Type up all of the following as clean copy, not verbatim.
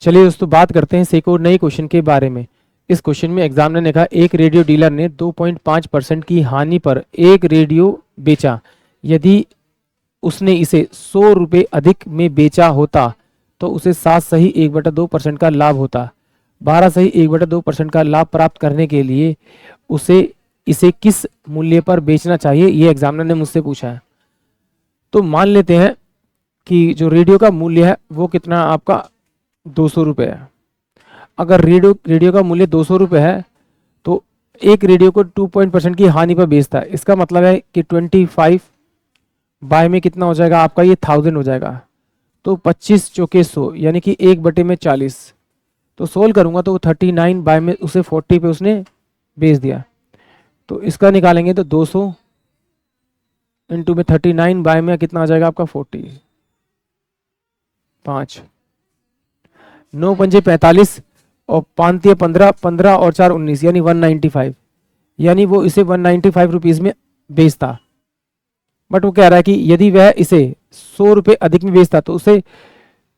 चलिए दोस्तों बात करते हैं एक और नए क्वेश्चन के बारे में। इस क्वेश्चन में एग्जामिनर ने कहा एक रेडियो डीलर ने 2.5% की हानि पर एक रेडियो बेचा। यदि उसने इसे 100 रुपये अधिक में बेचा होता तो उसे 7 सही 1/2% का लाभ होता। 12 सही 1/2% का लाभ प्राप्त करने के लिए उसे इसे किस मूल्य पर बेचना चाहिए, ये एग्जामिनर ने मुझसे पूछा है। तो मान लेते हैं कि जो रेडियो का मूल्य है वो कितना आपका 200 रुपये है। अगर रेडियो का मूल्य 200 रुपये है तो एक रेडियो को 2% की हानि पर बेचता है। इसका मतलब है कि 25 बाय में कितना हो जाएगा आपका, ये 1000 हो जाएगा। तो 25 चौके 100 यानी कि 1/40। तो सोल्व करूंगा तो 39 बाय में उसे 40 पे उसने बेच दिया। तो इसका निकालेंगे तो 200 इंटू में 39 बाय में कितना आ जाएगा आपका 40। 5 9 पंजे 45 और 5 तिया 15, 15 और 4 19 यानी 195। यानी वो इसे 195 रुपीज में बेचता। बट वो कह रहा है कि यदि वह इसे 100 रुपये अधिक में बेचता तो उसे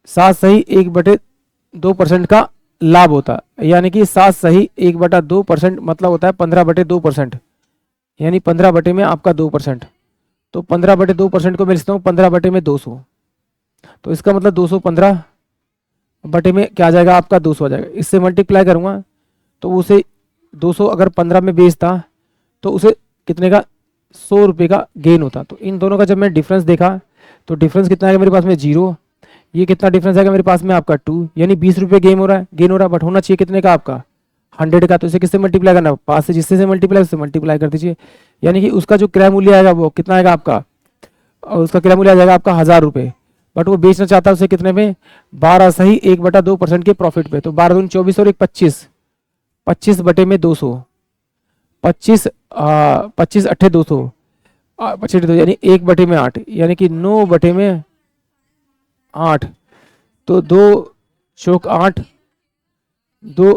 7 सही 1/2% का लाभ होता। यानी कि 7 सही 1/2% मतलब होता है 15/2%, यानी 15 बटे में आपका 2%। तो 15/2% को मैं लिखता हूँ 15 बटे में 200। तो इसका मतलब 215 बटे में क्या आ जाएगा आपका 200 आ जाएगा। इससे मल्टीप्लाई करूंगा तो उसे 200 अगर 15 में बेचता तो उसे कितने का 100 रुपये का गेन होता। तो इन दोनों का जब मैं डिफरेंस देखा तो डिफरेंस कितना आएगा मेरे पास में 0। ये कितना डिफरेंस आएगा मेरे पास में आपका 2, यानी 20 रुपये गेन हो रहा है। बट होना चाहिए कितने का आपका 100 का। तो इसे किससे मल्टीप्लाई करना, 5 से जिससे मल्टीप्लाई उससे मल्टीप्लाई कर दीजिए। यानी कि उसका जो क्रय मूल्य आएगा वो कितना आएगा आपका, और उसका क्रय मूल्य आ जाएगा आपका 1000 रुपये। बट वो बेचना चाहता है उसे कितने में, 12 सही 1/2% के प्रॉफिट पे। तो 12 दूनी 24 और 1 25, 25 बटे में 200, 25 25 अट्ठे 200, 25 यानी 1 बटे में 8, यानी कि 9 बटे में 8। तो 2 चौक 8, 2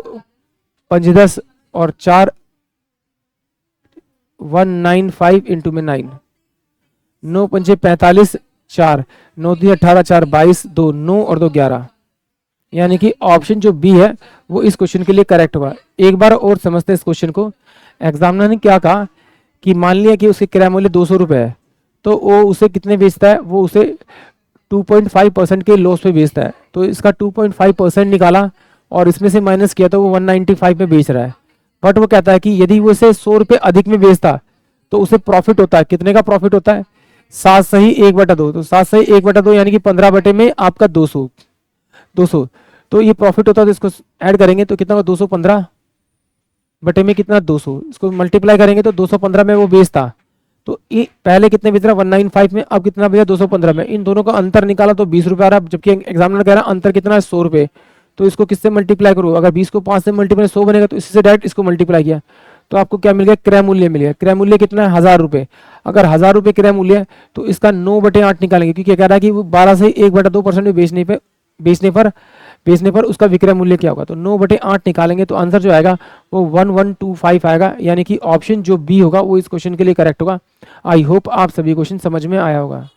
5 10 और 4 195 इंटू में 9, 9 पंजे 45, 4 9 दी 18, 4 22, 2 9 और 2 11। यानी कि ऑप्शन जो बी है वो इस क्वेश्चन के लिए करेक्ट हुआ। एक बार और समझते हैं इस क्वेश्चन को। एग्जामिनर ने क्या कहा कि मान लिया कि उसके क्रय मूल्य 200 रुपये है तो वो उसे कितने बेचता है, वो उसे 2.5% के लॉस पे बेचता है। तो इसका 2.5% निकाला और इसमें से माइनस किया तो वो 195 में बेच रहा है। बट वो कहता है कि यदि वो इसे 100 रुपये अधिक में बेचता तो उसे प्रॉफिट होता है। कितने का प्रॉफिट होता है, 7 सही 1/2। तो 7 सही 1/2 यानी कि 15 बटे में आपका 200। तो ये प्रॉफिट होता है। तो इसको ऐड करेंगे तो कितना, 215 बटे में कितना 200, इसको मल्टीप्लाई करेंगे तो 215 में वो बेचता। तो ये पहले कितने बेच रहा 195 में, अब कितना बेचा 215 में। इन दोनों का अंतर निकाला तो 20 रुपये आ रहा है, जबकि एग्जामिनर कह रहा है अंतर कितना है 100 रुपये। तो इसको किससे मल्टीप्लाई करो, अगर 20 को 5 से मल्टीप्लाई 100 बनेगा तो इससे डायरेक्ट इसको मल्टीप्लाई किया तो आपको क्या मिल गया, क्रय मूल्य मिल गया। क्रय मूल्य कितना है 1000 रुपये। अगर 1000 रुपये क्रय मूल्य है तो इसका 9/8 निकालेंगे, क्योंकि कह रहा है कि वो 12 से 1/2% में बेचने पर उसका विक्रय मूल्य क्या होगा। तो 9/8 निकालेंगे तो आंसर जो आएगा वो 1125 आएगा। यानी कि ऑप्शन जो बी होगा वो इस क्वेश्चन के लिए करेक्ट होगा। आई होप आप सभी क्वेश्चन समझ में आया होगा।